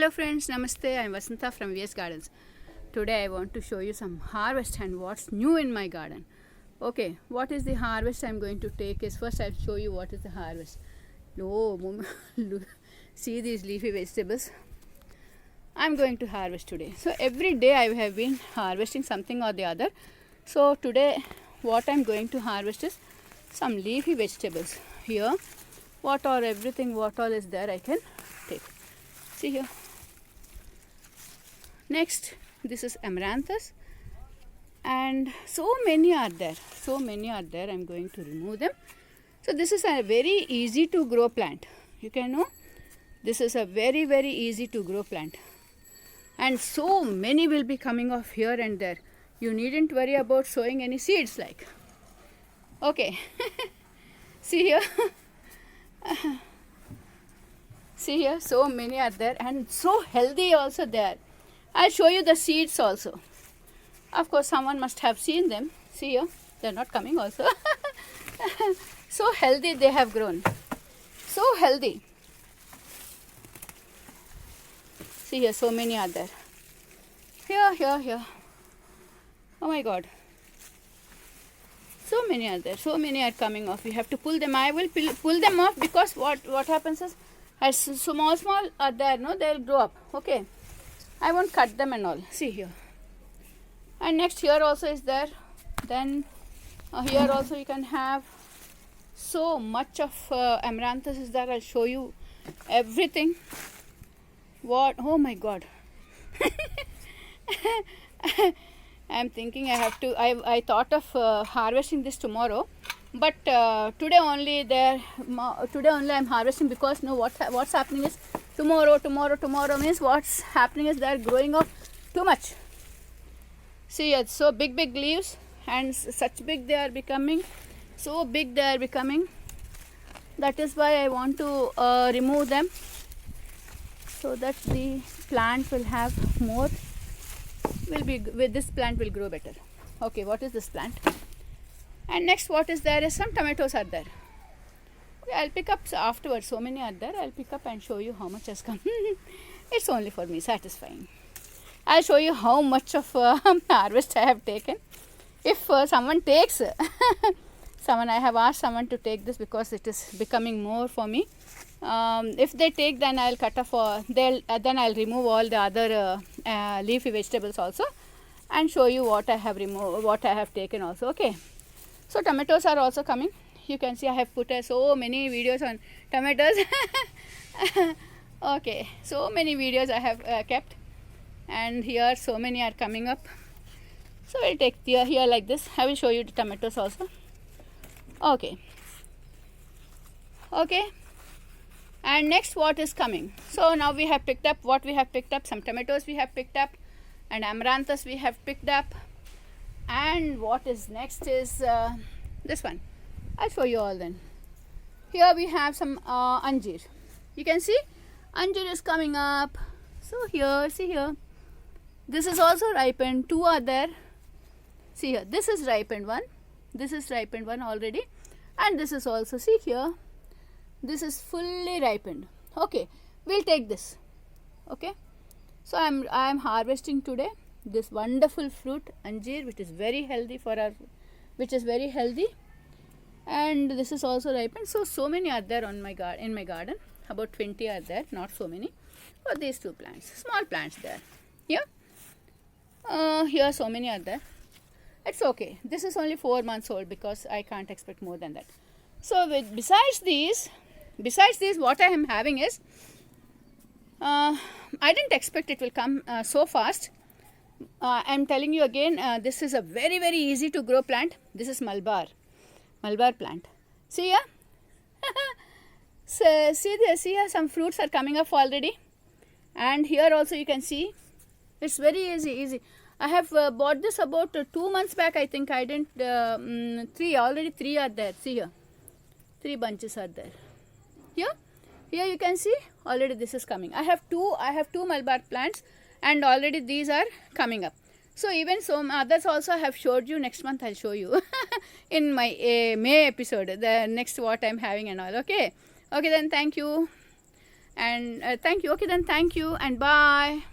Hello friends, Namaste. I am Vasanta from VS Gardens. Today I want to show you some harvest and what's new in my garden. Okay, what is the harvest I am going to take is first I'll show you what is the harvest. Oh, see these leafy vegetables. I'm going to harvest today. So every day I have been harvesting something or the other. So today what I'm going to harvest is some leafy vegetables. Here, what all is there I can take. See here. Next, this is amaranthus, and so many are there. I'm going to remove them. So this is a very easy to grow plant. You can know this is a very easy to grow plant, and so many will be coming off here and there. You needn't worry about sowing any seeds like. Okay, see here. See here, so many are there and so healthy also there. I'll show you the seeds also. Of course, someone must have seen them. See here, they're not coming also. So healthy they have grown. So healthy. See here, so many are there. Here. Oh my God. So many are there. So many are coming off. We have to pull them. I will pull them off because what happens is, as small are there, no, they'll grow up. Okay, I won't cut them and all. See here, and next here also is there. Then here also you can have so much of amaranthus is there. I'll show you everything. What? Oh my God! I'm thinking I have to. I thought of harvesting this tomorrow. But today only I'm harvesting because no, what's happening is tomorrow means what's happening is they're growing up too much. See, it's so big leaves, and such big they are becoming, so big they are becoming. That is why I want to remove them so that the plant will have more. This plant will grow better. Okay, what is this plant? And next what is there is some tomatoes are there. Okay, I'll pick up afterwards. So many are there. I'll pick up and show you how much has come. It's only for me, satisfying. I'll show you how much of harvest I have taken. If someone takes, I have asked someone to take this because it is becoming more for me. If they take, then I'll cut off. Then I'll remove all the other leafy vegetables also, and show you what I have removed, what I have taken also. Okay. So tomatoes are also coming. You can see I have put so many videos on tomatoes. Okay, so many videos I have kept, and here so many are coming up. So I'll take here like this. I will show you the tomatoes also. Okay. And next what is coming? So now we have picked up what we have picked up. Some tomatoes we have picked up, and amaranthus we have picked up. And what is next is this one. I'll show you all then. Here we have some anjeer. You can see anjeer is coming up. So here, see here. This is also ripened. Two are there. See here. This is ripened one. This is ripened one already. And this is also, see here. This is fully ripened. Okay. We'll take this. Okay. So I am harvesting today this wonderful fruit anjeer, which is very healthy and this is also ripened. So many are there in my garden. About 20 are there, not so many. But these two plants, small plants there. Here so many are there. It's okay. This is only 4 months old because I can't expect more than that. So besides these, what I am having is I didn't expect it will come so fast. I'm telling you again, this is a very easy to grow plant. This is Malabar plant. See here? So, see here, some fruits are coming up already. And here also you can see, it's very easy. I have bought this about 2 months back, I think. I didn't, three are there. See here, 3 bunches are there. Here you can see, already this is coming. I have two Malabar plants, and already these are coming up. So even some others also I have showed you. Next month I'll show you in my May episode, the next what I'm having and all. Okay then, thank you. And thank you. Okay, then thank you and bye.